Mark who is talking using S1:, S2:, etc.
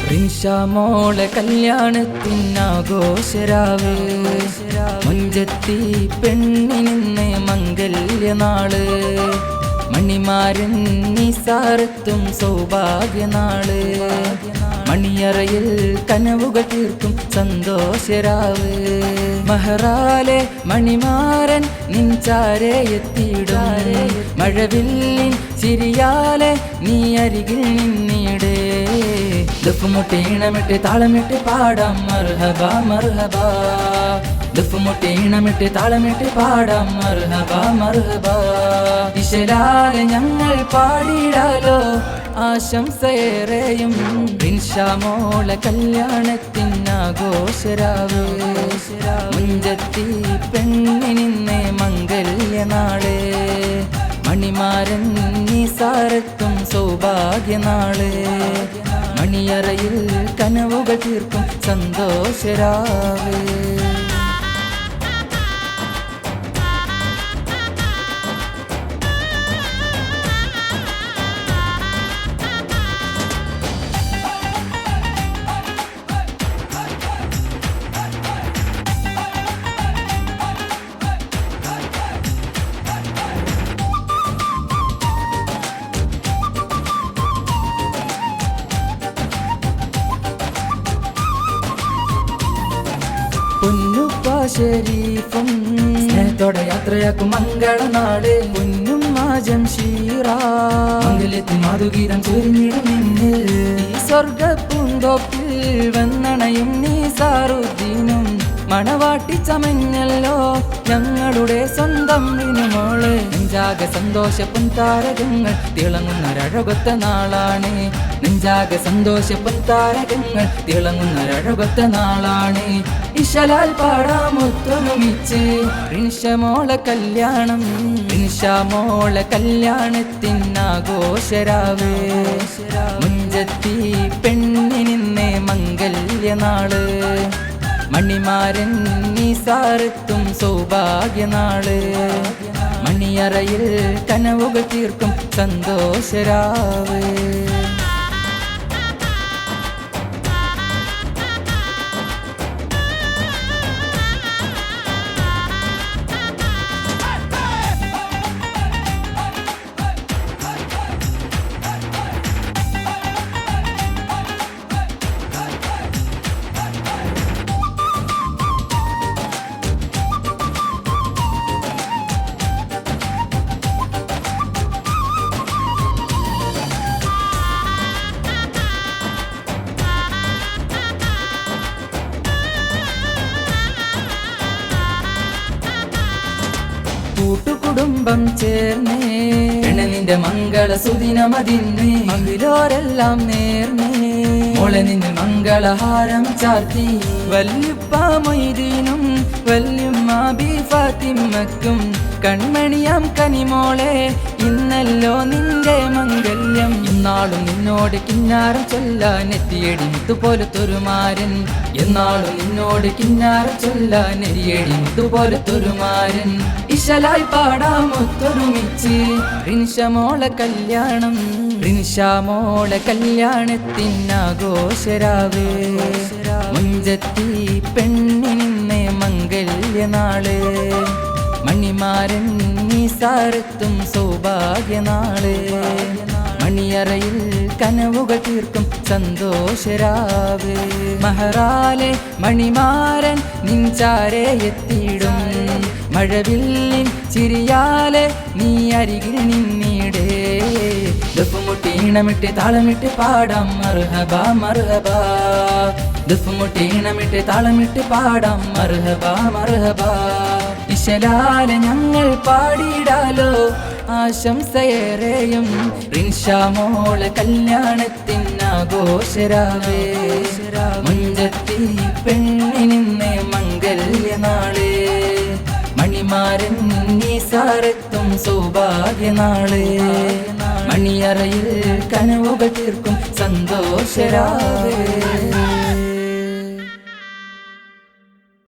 S1: റിൻഷാമോളെ കല്യാണത്തിനാഘോഷരാവ് മുഞ്ചത്തി പെണ്ണിനിന്ന് മംഗല്യനാള് മണിമാരൻ നിസാരത്തും സൗഭാഗ്യനാള് മണിയറയിൽ കനവുകൾ തീർക്കും സന്തോഷരാവ് മഹറാലെ മണിമാരൻ നിൻചാരെ എത്തിയിടാരെ മഴവില്ലിൻ ചിരിയാലെ നീ അരികിൽ നിന്നിടേ ദഫ്മുട്ടീണമിട്ട് താളമിട്ട് പാടാം മർഹബ മർഹബ ദഫ്മുട്ടീണമിട്ട് താളമിട്ട് പാടാം മർഹബ മർഹബ ഇശലാലെ ഞങ്ങൾ പാടിടാലോ ആശംസയേറെയും റിൻഷാമോളെ കല്യാണത്തിനാഘോഷരാവ് മുഞ്ചത്തി പെണ്ണിനിന്ന് മംഗല്യനാള് മണിമാരൻ നിസാരത്തും സൗഭാഗ്യനാള് മണിയറയിൽ കനവുകൾ തീർക്കും സന്തോഷരാവ് പൊന്നുപ്പ ശരീഫും സ്നേഹത്തോടെ യാത്രയാക്കും മംഗളനാട് പൊന്നും മാജം ഷീറ മംഗലത്തിൽ മാധുഗീതം ചൊരിഞ്ഞിടുമെന്ന് ഈ സ്വർഗ പൂന്തോപ്പിൽ വന്നണയും നിസാറുദ്ദീനും മണവാട്ടി ചമഞ്ഞല്ലോ ഞങ്ങളുടെ സ്വന്തം വിനുമോള് നെഞ്ചാകെ സന്തോഷ പൊൻതാരകങ്ങൾ തിളങ്ങുന്നൊരഴകൊത്ത നാളാണ് നെഞ്ചാകെ സന്തോഷ പൊൻതാരകങ്ങൾ തിളങ്ങുന്നൊരഴകൊത്ത നാളാണ് ഇശലാൽ പാടാമൊത്തൊരുമിച്ച് റിൻഷാമോളെ കല്യാണം റിൻഷാമോളെ കല്യാണത്തിനാഘോഷരാവ് മുഞ്ചത്തി പെണ്ണിനിന്ന് മംഗല്യനാള് മണിമാരൻ നിസാരത്തും സൗഭാഗ്യനാള് മണിയറയിൽ കനവുകൾ തീർക്കും സന്തോഷരാവ് കൂട്ടുകുടുംബം ചേർന്നേ നിന്റെ മംഗള സുദിനമതിന്ന് മകിലോരെല്ലാം നേർന്നേ മോളെ നിന്റെ മംഗളഹാരം ചാർത്തി വല്യുപ്പ മൊയ്തീനും വല്യുമ്മ ബി ഫാത്തിമ്മക്കും കൺമണിയാം കനിമോളെ ഇന്നല്ലോ നിന്റെ മംഗല്യം ഇന്നാളും നിന്നോട് കിന്നാരം ചൊല്ലാൻ എത്തിയടി മുത്തുപോലത്തൊരുമാരൻ എന്നാളും നിന്നോട് കിന്നാരം ചൊല്ലാൻ എരിയടി മുത്തുപോലത്തൊരുമാരൻ ഇശലായി പാടാമൊത്തൊരുമിച്ച് റിൻഷാമോളെ കല്യാണം റിൻഷാമോളെ കല്യാണത്തിനാഘോഷരാവ് മുഞ്ചത്തി പെണ്ണിനിന്ന് മംഗല്യനാള് മണിമാരൻ നിസാരത്തും സൗഭാഗ്യനാള് മണിയറയിൽ കനവുകൾ തീർക്കും സന്തോഷരാവ് മഹറാലെ മണിമാരൻ നിൻചാരെ എത്തിയിടും മഴവില്ലിൻ ചിരിയാലെ നീ അരികിൽ നിന്നിടേ ദഫ്മുട്ടീണമിട്ട് താളമിട്ട് പാടാം മർഹബ മർഹബ ദഫ്മുട്ടീണമിട്ട് താളമിട്ട് പാടാം മർഹബ മർഹബ ഇശലാലെ ഞങ്ങൾ പാടിടാലോ ആശംസയേറെയും റിൻഷാമോള് കല്യാണത്തിനാഘോഷരാവേ മുഞ്ചത്തി പെണ്ണിനിന്ന് മംഗല്യനാള് മണിമാരൻ നീസാരെത്തും സൗഭാഗ്യനാള് മണിയറയിൽ കനവുകൾ തീർക്കും സന്തോഷരാവേ